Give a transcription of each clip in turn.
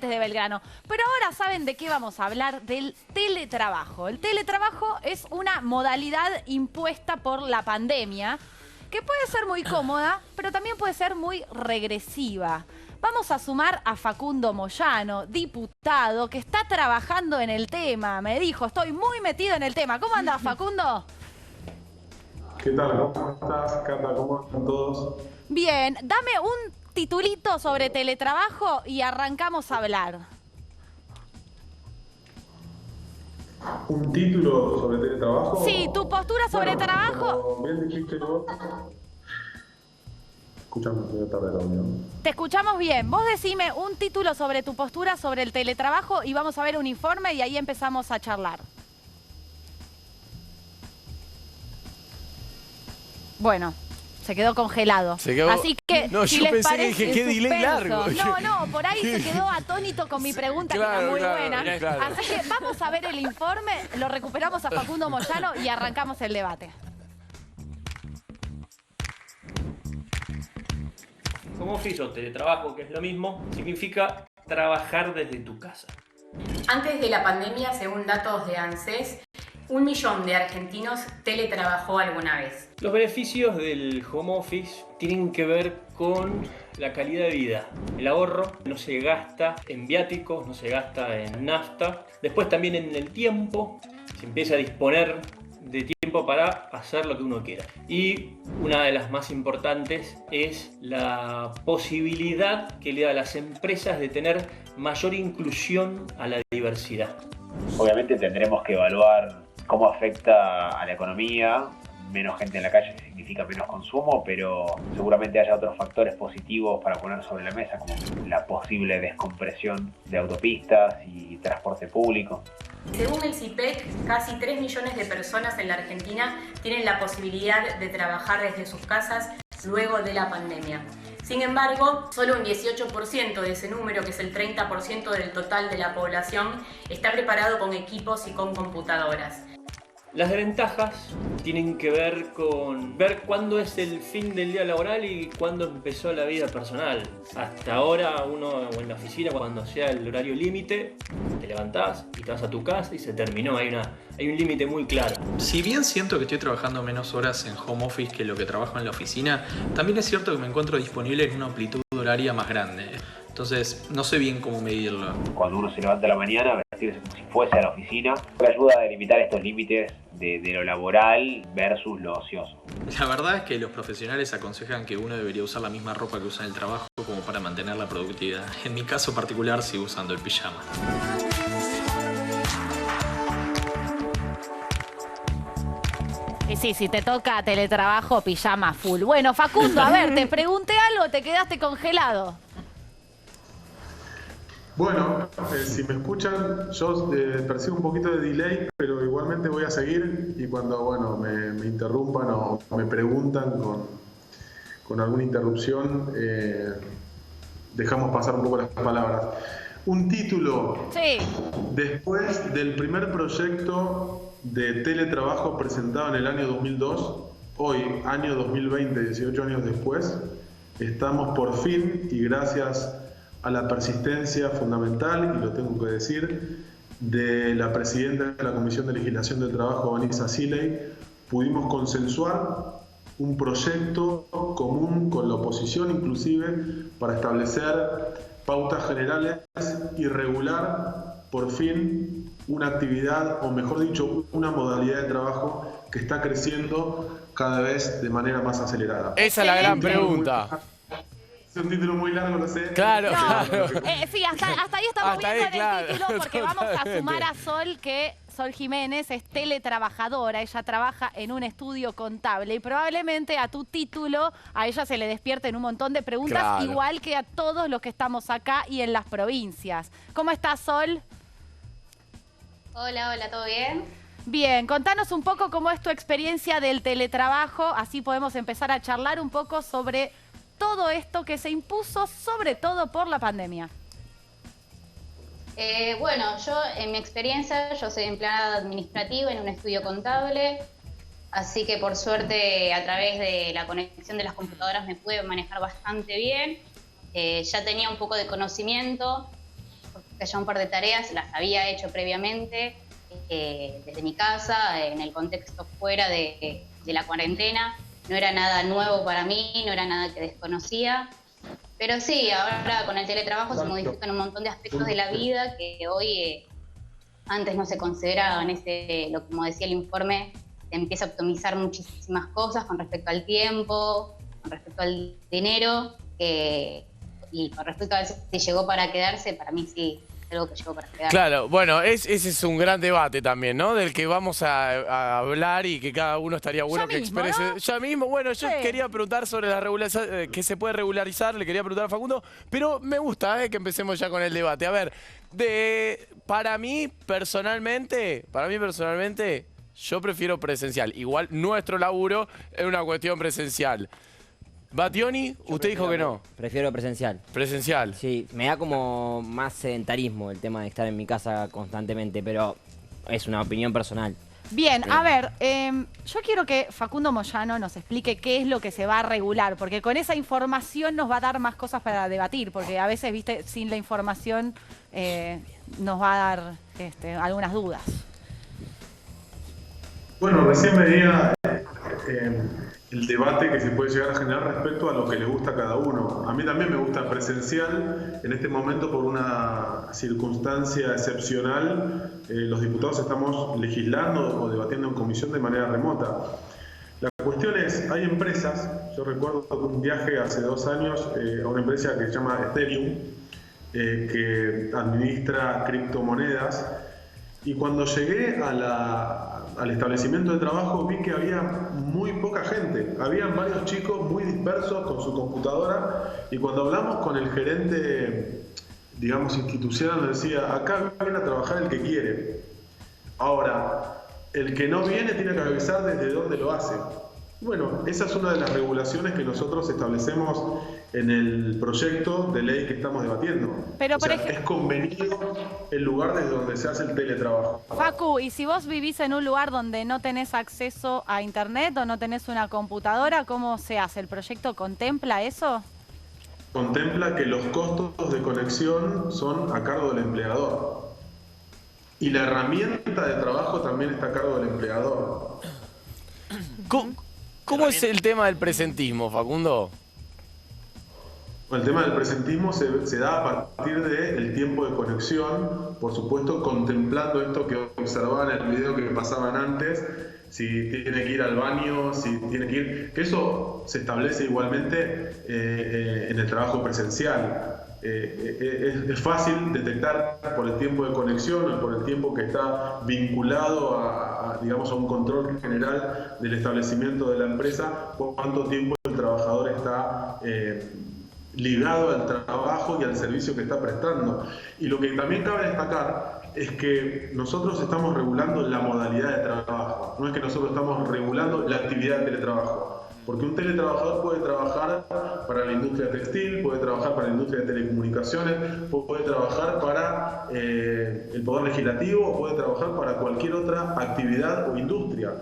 de Belgrano. Pero ahora saben de qué vamos a hablar, del teletrabajo. El teletrabajo es una modalidad impuesta por la pandemia que puede ser muy cómoda, pero también puede ser muy regresiva. Vamos a sumar a Facundo Moyano, diputado, que está trabajando en el tema. Me dijo, estoy muy metido en el tema. ¿Cómo andás, Facundo? ¿Qué tal? ¿Cómo estás, Cata? ¿Cómo están todos? Bien, dame un titulito sobre teletrabajo y arrancamos a hablar. ¿Un título sobre teletrabajo? Sí, tu postura sobre trabajo. Como bien dijiste vos. Escuchame, voy a tarde la reunión. Te escuchamos bien. Vos decime un título sobre tu postura sobre el teletrabajo y vamos a ver un informe y ahí empezamos a charlar. Bueno, se quedó congelado. Se quedó... Así que, no, si yo les pensé parece, que qué delay largo. No, por ahí se quedó atónito con mi pregunta, que era muy buena. Claro. Así que vamos a ver el informe, lo recuperamos a Facundo Moyano y arrancamos el debate. Home office o teletrabajo, que es lo mismo, significa trabajar desde tu casa. Antes de la pandemia, según datos de ANSES, 1 millón de argentinos teletrabajó alguna vez. Los beneficios del home office tienen que ver con la calidad de vida. El ahorro no se gasta en viáticos, no se gasta en nafta. Después también en el tiempo, se empieza a disponer de tiempo para hacer lo que uno quiera. Y una de las más importantes es la posibilidad que le da a las empresas de tener mayor inclusión a la diversidad. Obviamente tendremos que evaluar cómo afecta a la economía. Menos gente en la calle significa menos consumo, pero seguramente haya otros factores positivos para poner sobre la mesa, como la posible descompresión de autopistas y transporte público. Según el CIPEC, casi 3 millones de personas en la Argentina tienen la posibilidad de trabajar desde sus casas luego de la pandemia. Sin embargo, solo un 18% de ese número, que es el 30% del total de la población, está preparado con equipos y con computadoras. Las desventajas tienen que ver con ver cuándo es el fin del día laboral y cuándo empezó la vida personal. Hasta ahora uno en la oficina, cuando sea el horario límite, te levantás y te vas a tu casa y se terminó. Hay un límite muy claro. Si bien siento que estoy trabajando menos horas en home office que lo que trabajo en la oficina, también es cierto que me encuentro disponible en una amplitud horaria más grande. Entonces, no sé bien cómo medirlo. Cuando uno se levanta a la mañana, vestirse como si fuese a la oficina, ayuda a delimitar estos límites de lo laboral versus lo ocioso. La verdad es que los profesionales aconsejan que uno debería usar la misma ropa que usa en el trabajo como para mantener la productividad. En mi caso particular, sigo usando el pijama. Y sí, si te toca teletrabajo, pijama full. Bueno, Facundo, a ver, te pregunté algo, te quedaste congelado. Bueno, si me escuchan, yo percibo un poquito de delay, pero igualmente voy a seguir y cuando me interrumpan o me preguntan con alguna interrupción, dejamos pasar un poco las palabras. Un título. Sí. Después del primer proyecto de teletrabajo presentado en el año 2002, hoy, año 2020, 18 años después, estamos por fin, y gracias a la persistencia fundamental, y lo tengo que decir, de la presidenta de la Comisión de Legislación del Trabajo, Vanessa Siley, pudimos consensuar un proyecto común con la oposición inclusive para establecer pautas generales y regular por fin una actividad, o mejor dicho, una modalidad de trabajo que está creciendo cada vez de manera más acelerada. Esa es la gran pregunta. Es un título muy largo, lo sé. Claro, No, claro. Sí, hasta ahí estamos Hasta viendo ahí, claro, el título porque vamos a totalmente. sumar a Sol, que Sol Jiménez es teletrabajadora, ella trabaja en un estudio contable y probablemente a tu título a ella se le despierten un montón de preguntas, Claro. igual que a todos los que estamos acá y en las provincias. ¿Cómo estás, Sol? Hola, ¿todo bien? Bien, contanos un poco cómo es tu experiencia del teletrabajo, así podemos empezar a charlar un poco sobre todo esto que se impuso, sobre todo por la pandemia. Bueno, yo en mi experiencia, yo soy empleada administrativa en un estudio contable, así que por suerte a través de la conexión de las computadoras me pude manejar bastante bien. Ya tenía un poco de conocimiento que haya un par de tareas, las había hecho previamente desde mi casa, en el contexto fuera de la cuarentena. No era nada nuevo para mí, no era nada que desconocía. Pero sí, ahora con el teletrabajo se modifican un montón de aspectos de la vida que hoy antes no se consideraban. Como decía el informe, se empieza a optimizar muchísimas cosas con respecto al tiempo, con respecto al dinero, y con respecto a si llegó para quedarse, para mí sí, es algo que llegó para quedarse. Claro, bueno, ese es un gran debate también, ¿no? Del que vamos a hablar y que cada uno estaría bueno Ya que mismo, exprese. ¿no? Ya mismo, bueno, yo Sí. quería preguntar sobre la regulación, que se puede regularizar, le quería preguntar a Facundo, pero me gusta que empecemos ya con el debate. A ver, para mí personalmente, yo prefiero presencial. Igual nuestro laburo es una cuestión presencial. Bationi, usted dijo que no. Prefiero presencial. Presencial. Sí, me da como más sedentarismo el tema de estar en mi casa constantemente, pero es una opinión personal. Bien, a ver, yo quiero que Facundo Moyano nos explique qué es lo que se va a regular, porque con esa información nos va a dar más cosas para debatir, porque a veces, viste, sin la información nos va a dar algunas dudas. Bueno, recién veía el debate que se puede llegar a generar respecto a lo que le gusta a cada uno. A mí también me gusta presencial. En este momento, por una circunstancia excepcional, los diputados estamos legislando o debatiendo en comisión de manera remota. La cuestión es, hay empresas, yo recuerdo un viaje hace 2 años a una empresa que se llama Ethereum, que administra criptomonedas, y cuando llegué al establecimiento de trabajo vi que había muy poca gente. Habían varios chicos muy dispersos con su computadora, y cuando hablamos con el gerente, digamos, institucional, nos decía, acá viene a trabajar el que quiere. Ahora, el que no viene tiene que avisar desde dónde lo hace. Bueno, esa es una de las regulaciones que nosotros establecemos en el proyecto de ley que estamos debatiendo. Pero, por es convenido el lugar desde donde se hace el teletrabajo. Facu, y si vos vivís en un lugar donde no tenés acceso a internet o no tenés una computadora, ¿cómo se hace? ¿El proyecto contempla eso? Contempla que los costos de conexión son a cargo del empleador. Y la herramienta de trabajo también está a cargo del empleador. ¿Cómo es el tema del presentismo, Facundo? El tema del presentismo se da a partir del tiempo de conexión, por supuesto contemplando esto que observaban en el video que pasaban antes, si tiene que ir al baño, si tiene que ir... Que eso se establece igualmente en el trabajo presencial. Es fácil detectar por el tiempo de conexión o por el tiempo que está vinculado digamos, a un control general del establecimiento de la empresa, cuánto tiempo el trabajador está ligado al trabajo y al servicio que está prestando. Y lo que también cabe destacar es que nosotros estamos regulando la modalidad de trabajo, no es que nosotros estamos regulando la actividad de teletrabajo. Porque un teletrabajador puede trabajar para la industria textil, puede trabajar para la industria de telecomunicaciones, puede trabajar para el Poder Legislativo, o puede trabajar para cualquier otra actividad o industria.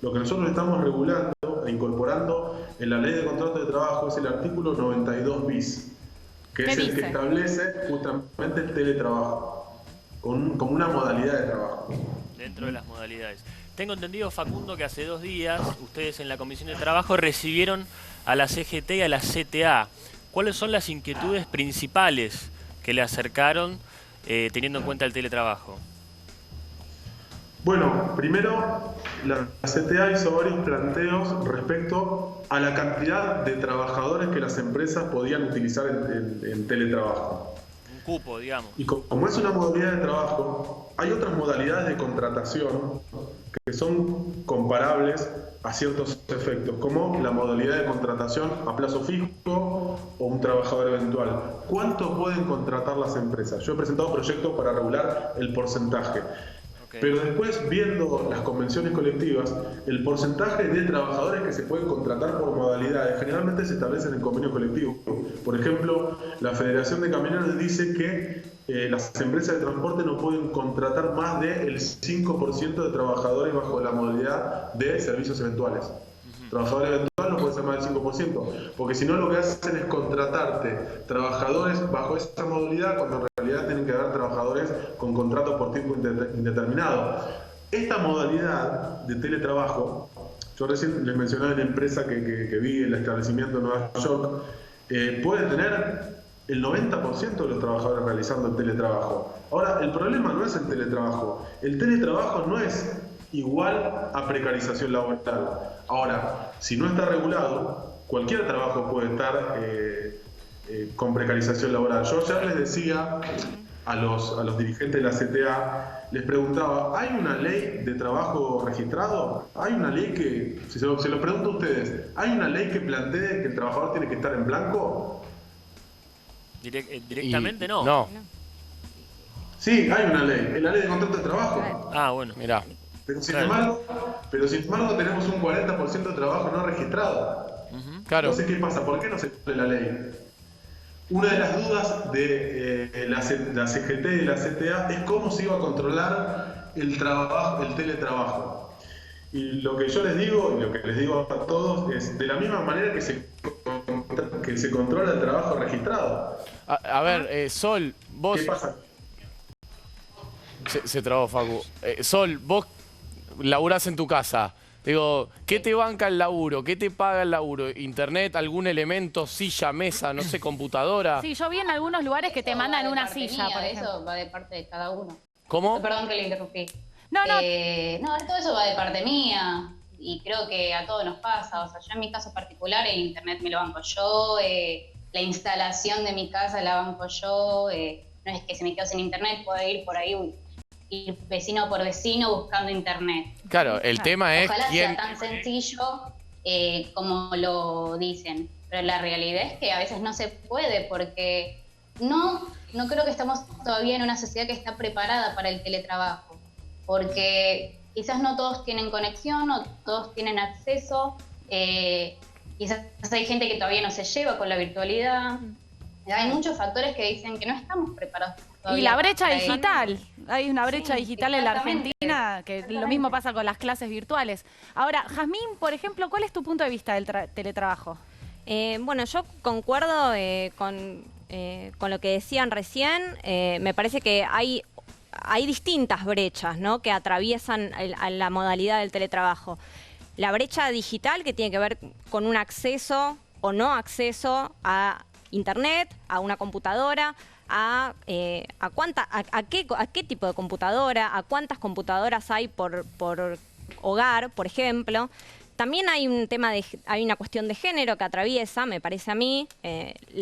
Lo que nosotros estamos regulando e incorporando en la Ley de Contratos de Trabajo es el artículo 92 bis, que es el que establece justamente el teletrabajo, como una modalidad de trabajo. Dentro de las modalidades. Tengo entendido, Facundo, que hace 2 días ustedes en la Comisión de Trabajo recibieron a la CGT y a la CTA. ¿Cuáles son las inquietudes principales que le acercaron teniendo en cuenta el teletrabajo? Bueno, primero la CTA hizo varios planteos respecto a la cantidad de trabajadores que las empresas podían utilizar en teletrabajo. Un cupo, digamos. Y como es una modalidad de trabajo, hay otras modalidades de contratación que son comparables a ciertos efectos, como la modalidad de contratación a plazo fijo o un trabajador eventual. ¿Cuánto pueden contratar las empresas? Yo he presentado proyectos para regular el porcentaje. Pero después, viendo las convenciones colectivas, el porcentaje de trabajadores que se pueden contratar por modalidades generalmente se establecen en convenio colectivo. Por ejemplo, la Federación de Camioneros dice que las empresas de transporte no pueden contratar más del 5% de trabajadores bajo la modalidad de servicios eventuales. Trabajador eventual no puede ser más del 5%, porque si no lo que hacen es contratarte trabajadores bajo esa modalidad cuando en realidad modalidad tienen que haber trabajadores con contrato por tiempo indeterminado. Esta modalidad de teletrabajo, yo recién les mencionaba en la empresa que vi, el establecimiento en Nueva York, puede tener el 90% de los trabajadores realizando el teletrabajo. Ahora, el problema no es el teletrabajo. El teletrabajo no es igual a precarización laboral. Ahora, si no está regulado, cualquier trabajo puede estar con precarización laboral. Yo ya les decía a los dirigentes de la CTA, les preguntaba, ¿hay una ley de trabajo registrado? ¿Hay una ley que, si se lo pregunto a ustedes, ¿hay una ley que plantee que el trabajador tiene que estar en blanco? Directamente no. No. Sí, hay una ley, es la ley de contrato de trabajo. Ah, bueno. Mirá. Pero sin embargo tenemos un 40% de trabajo no registrado. Claro. Entonces, ¿qué pasa? ¿Por qué no se cumple la ley? Una de las dudas de la CGT y de la CTA es cómo se iba a controlar el teletrabajo. Y lo que yo les digo, y lo que les digo a todos, es de la misma manera que se controla el trabajo registrado. A ver, Sol, vos... ¿Qué pasa? Se trabó, Facu. Sol, vos laburás en tu casa. Digo, ¿qué te banca el laburo? ¿Qué te paga el laburo? ¿Internet? ¿Algún elemento? ¿Silla, mesa? No sé, computadora? Sí, yo vi en algunos lugares que te mandan una silla, por ejemplo. Eso va de parte de cada uno. ¿Cómo? Perdón que le interrumpí. No. No, todo eso va de parte mía. Y creo que a todos nos pasa. O sea, yo en mi caso particular, el internet me lo banco yo. La instalación de mi casa la banco yo. No es que se me quedo sin internet, puedo ir por ahí ir vecino por vecino buscando internet. Claro, el tema es Ojalá quién... sea tan sencillo como lo dicen, pero la realidad es que a veces no se puede porque no creo que estamos todavía en una sociedad que está preparada para el teletrabajo, porque quizás no todos tienen conexión, no todos tienen acceso, quizás hay gente que todavía no se lleva con la virtualidad. Hay muchos factores que dicen que no estamos preparados todavía. Y la brecha para digital. Hay una brecha digital en la exactamente. Argentina, que lo mismo pasa con las clases virtuales. Ahora, Jazmín, por ejemplo, ¿cuál es tu punto de vista del teletrabajo? Bueno, yo concuerdo con lo que decían recién. Me parece que hay distintas brechas, ¿no?, que atraviesan a la modalidad del teletrabajo. La brecha digital, que tiene que ver con un acceso o no acceso a Internet, a una computadora, a qué tipo de computadora, a cuántas computadoras hay por hogar, por ejemplo. También hay hay una cuestión de género que atraviesa, me parece a mí.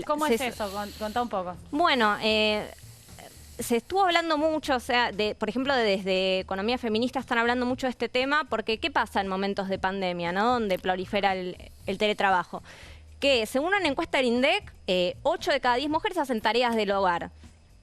¿Cómo es eso? Contá un poco. Bueno, se estuvo hablando mucho, o sea, por ejemplo, desde Economía Feminista están hablando mucho de este tema, porque ¿qué pasa en momentos de pandemia, ¿no?, donde prolifera el teletrabajo? Que según una encuesta del INDEC, 8 de cada 10 mujeres hacen tareas del hogar.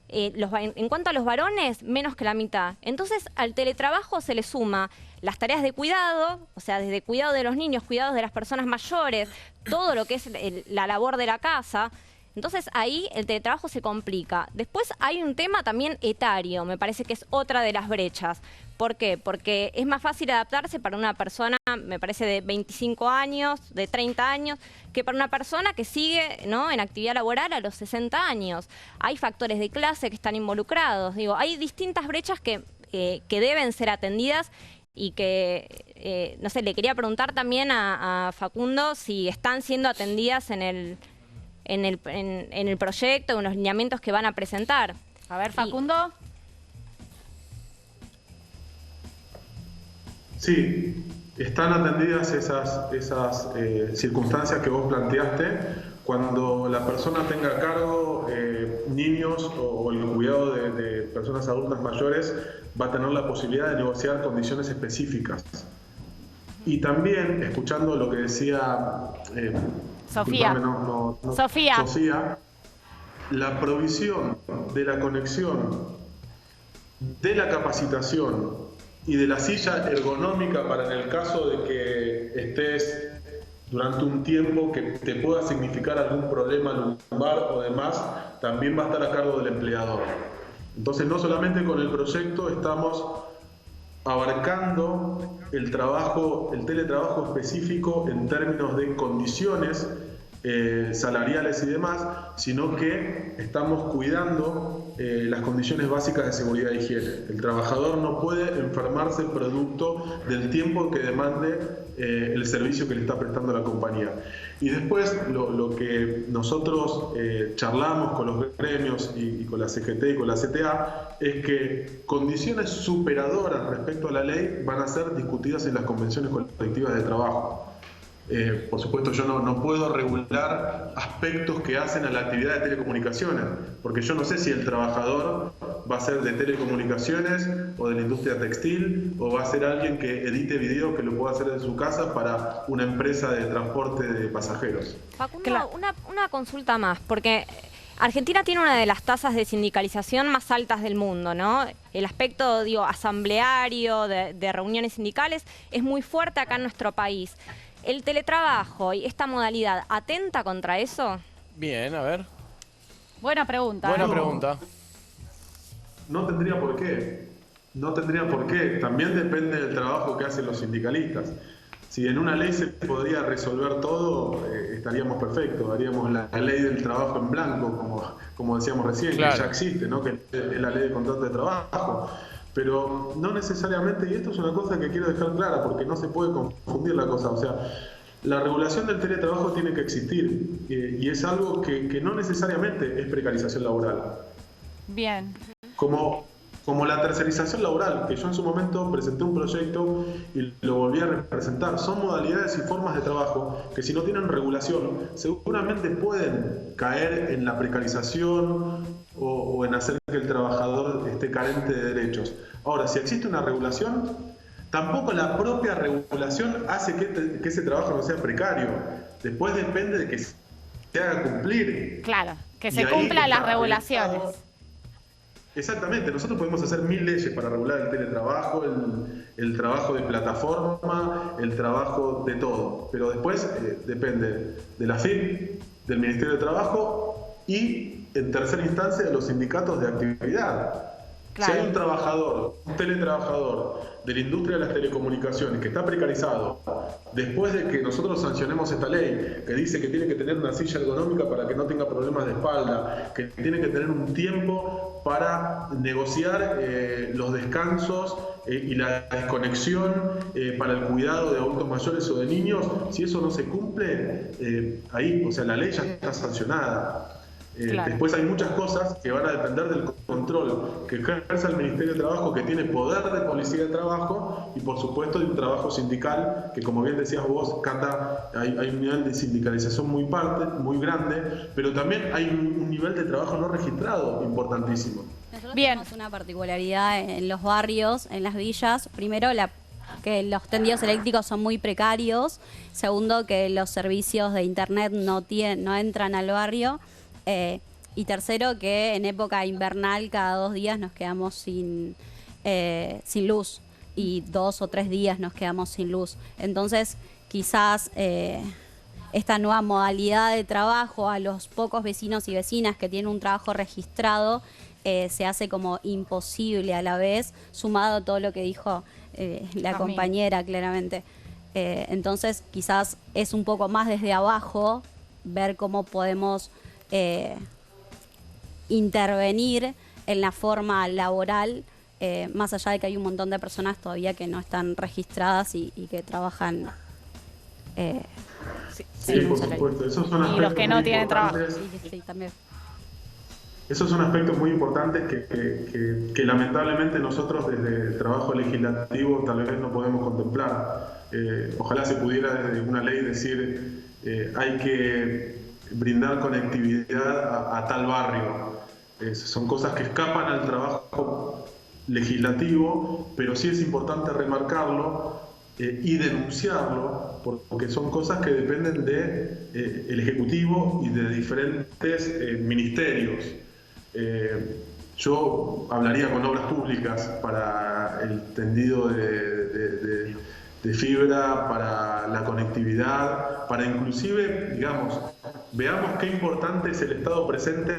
En cuanto a los varones, menos que la mitad. Entonces, al teletrabajo se le suma las tareas de cuidado, o sea, desde cuidado de los niños, cuidado de las personas mayores, todo lo que es la labor de la casa. Entonces, ahí el teletrabajo se complica. Después hay un tema también etario, me parece que es otra de las brechas. ¿Por qué? Porque es más fácil adaptarse para una persona, me parece, de 25 años, de 30 años, que para una persona que sigue, ¿no?, en actividad laboral a los 60 años. Hay factores de clase que están involucrados. Digo, hay distintas brechas que deben ser atendidas y que, no sé, le quería preguntar también a Facundo si están siendo atendidas en el proyecto, en los lineamientos que van a presentar. A ver, Facundo. Sí, están atendidas esas circunstancias que vos planteaste. Cuando la persona tenga a cargo niños o el cuidado de personas adultas mayores, va a tener la posibilidad de negociar condiciones específicas. Y también, escuchando lo que decía Sofía. Sofía, la provisión de la conexión, de la capacitación y de la silla ergonómica para en el caso de que estés durante un tiempo que te pueda significar algún problema lumbar o demás, también va a estar a cargo del empleador. Entonces, no solamente con el proyecto estamos abarcando el teletrabajo específico en términos de condiciones salariales y demás, sino que estamos cuidando las condiciones básicas de seguridad e higiene. El trabajador no puede enfermarse producto del tiempo que demande el servicio que le está prestando la compañía. Y después lo que nosotros charlamos con los gremios y con la CGT y con la CTA es que condiciones superadoras respecto a la ley van a ser discutidas en las convenciones colectivas de trabajo. Por supuesto, yo no puedo regular aspectos que hacen a la actividad de telecomunicaciones, porque yo no sé si el trabajador va a ser de telecomunicaciones o de la industria textil, o va a ser alguien que edite video que lo pueda hacer en su casa para una empresa de transporte de pasajeros. Facundo, una consulta más, porque Argentina tiene una de las tasas de sindicalización más altas del mundo, ¿no? El aspecto, digo, asambleario, de reuniones sindicales, es muy fuerte acá en nuestro país. ¿El teletrabajo y esta modalidad atenta contra eso? Bien, a ver. Buena pregunta. Buena pregunta. No tendría por qué. No tendría por qué. También depende del trabajo que hacen los sindicalistas. Si en una ley se podría resolver todo, estaríamos perfectos. Haríamos la ley del trabajo en blanco, como decíamos recién, claro, que ya existe, ¿no? Que es la ley de contrato de trabajo. Pero no necesariamente, y esto es una cosa que quiero dejar clara, porque no se puede confundir la cosa. O sea, la regulación del teletrabajo tiene que existir, y es algo que no necesariamente es precarización laboral. Bien. Como la tercerización laboral, que yo en su momento presenté un proyecto y lo volví a representar. Son modalidades y formas de trabajo que, si no tienen regulación, seguramente pueden caer en la precarización o en hacer que el trabajador esté carente de derechos. Ahora, si existe una regulación, tampoco la propia regulación hace que ese trabajo no sea precario. Después depende de que se haga cumplir. Claro, que se cumplan las regulaciones. Exactamente, nosotros podemos hacer 1000 leyes para regular el teletrabajo, el trabajo de plataforma, el trabajo de todo, pero después depende de la FIP, del Ministerio de Trabajo y, en tercera instancia, de los sindicatos de actividad. Claro. Si hay un trabajador, un teletrabajador de la industria de las telecomunicaciones que está precarizado, después de que nosotros sancionemos esta ley, que dice que tiene que tener una silla ergonómica para que no tenga problemas de espalda, que tiene que tener un tiempo para negociar los descansos y la desconexión para el cuidado de adultos mayores o de niños, si eso no se cumple, ahí, o sea, la ley ya está sancionada. Claro. Después hay muchas cosas que van a depender del control que ejerce el Ministerio de Trabajo, que tiene poder de policía de trabajo, y por supuesto de un trabajo sindical que, como bien decías vos, Cata, hay un nivel de sindicalización muy grande, pero también hay un nivel de trabajo no registrado importantísimo. Nosotros tenemos una particularidad en los barrios, en las villas. Primero, que los tendidos eléctricos son muy precarios. Segundo, que los servicios de internet no entran al barrio. Y tercero, que en época invernal cada 2 días nos quedamos sin luz, y 2 o 3 días nos quedamos sin luz. Entonces, quizás esta nueva modalidad de trabajo, a los pocos vecinos y vecinas que tienen un trabajo registrado, se hace como imposible a la vez, sumado a todo lo que dijo la compañera, claramente. Entonces, quizás es un poco más desde abajo ver cómo podemos intervenir en la forma laboral, más allá de que hay un montón de personas todavía que no están registradas y que trabajan sí, por supuesto. Esos son y los que no tienen trabajo. Sí, también. Esos son aspectos muy importantes que lamentablemente nosotros desde el trabajo legislativo tal vez no podemos contemplar. Ojalá se pudiera desde una ley decir hay que brindar conectividad a tal barrio. Son cosas que escapan al trabajo legislativo, pero sí es importante remarcarlo y denunciarlo, porque son cosas que dependen del Ejecutivo y de diferentes ministerios. Yo hablaría con Obras Públicas para el tendido de fibra, para la conectividad, para inclusive, digamos, veamos qué importante es el Estado presente,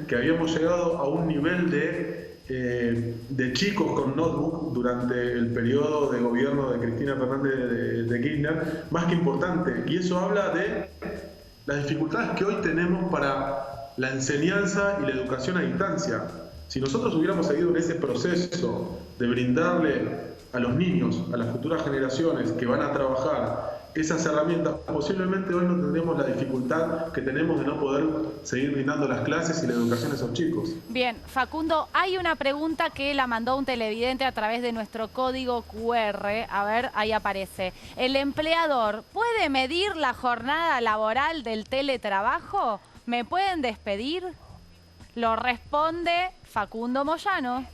que habíamos llegado a un nivel de chicos con notebook durante el periodo de gobierno de Cristina Fernández de Kirchner, más que importante. Y eso habla de las dificultades que hoy tenemos para la enseñanza y la educación a distancia. Si nosotros hubiéramos seguido en ese proceso de brindarle a los niños, a las futuras generaciones que van a trabajar, esas herramientas, posiblemente hoy no tendríamos la dificultad que tenemos de no poder seguir brindando las clases y la educación a esos chicos. Bien, Facundo, hay una pregunta que la mandó un televidente a través de nuestro código QR. A ver, ahí aparece. ¿El empleador puede medir la jornada laboral del teletrabajo? ¿Me pueden despedir? Lo responde Facundo Moyano.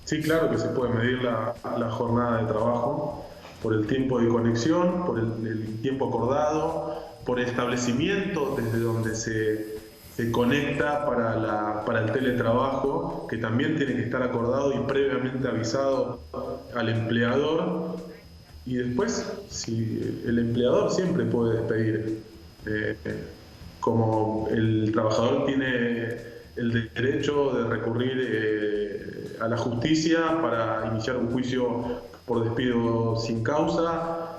Sí, claro que se puede medir la jornada de trabajo por el tiempo de conexión, por el tiempo acordado, por el establecimiento desde donde se conecta para el teletrabajo, que también tiene que estar acordado y previamente avisado al empleador. Y después, si el empleador siempre puede despedir, como el trabajador tiene el derecho de recurrir a la justicia para iniciar un juicio por despido sin causa.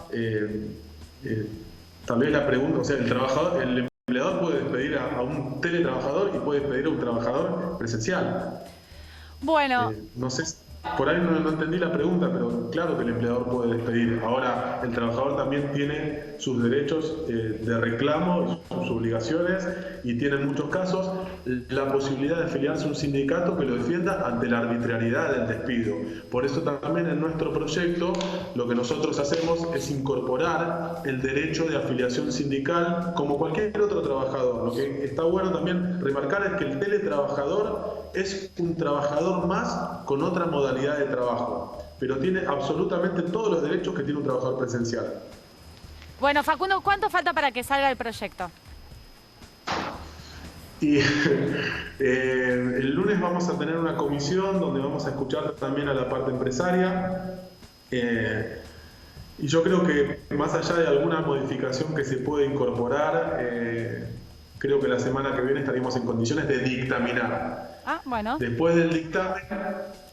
Tal vez la pregunta, o sea, el empleador puede despedir a un teletrabajador y puede despedir a un trabajador presencial. Bueno. No sé, por ahí no entendí la pregunta, pero claro que el empleador puede despedir. Ahora, el trabajador también tiene sus derechos de reclamo, sus obligaciones, y tiene en muchos casos la posibilidad de afiliarse a un sindicato que lo defienda ante la arbitrariedad del despido. Por eso también en nuestro proyecto lo que nosotros hacemos es incorporar el derecho de afiliación sindical como cualquier otro trabajador. Lo que está bueno también remarcar es que el teletrabajador es un trabajador más con otra modalidad de trabajo, pero tiene absolutamente todos los derechos que tiene un trabajador presencial. Bueno, Facundo, ¿cuánto falta para que salga el proyecto? Y el lunes vamos a tener una comisión donde vamos a escuchar también a la parte empresaria. Y yo creo que más allá de alguna modificación que se puede incorporar, creo que la semana que viene estaríamos en condiciones de dictaminar. Ah, bueno. Después del dictamen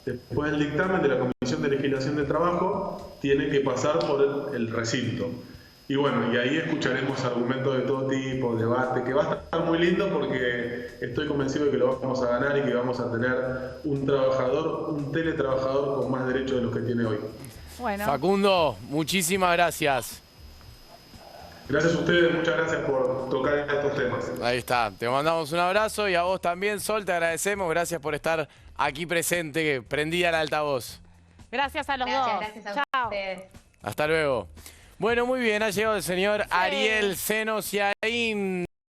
de la Comisión de Legislación de Trabajo, tiene que pasar por el recinto. Y bueno, y ahí escucharemos argumentos de todo tipo, debate, que va a estar muy lindo porque estoy convencido de que lo vamos a ganar y que vamos a tener un teletrabajador con más derechos de los que tiene hoy. Bueno. Facundo, muchísimas gracias. Gracias a ustedes, muchas gracias por tocar estos temas. Ahí está, te mandamos un abrazo y a vos también, Sol, te agradecemos. Gracias por estar aquí presente, prendida el altavoz. Gracias a los dos. Gracias a Chao. ustedes. Hasta luego. Bueno, muy bien, ha llegado el señor Ariel Senosiaín.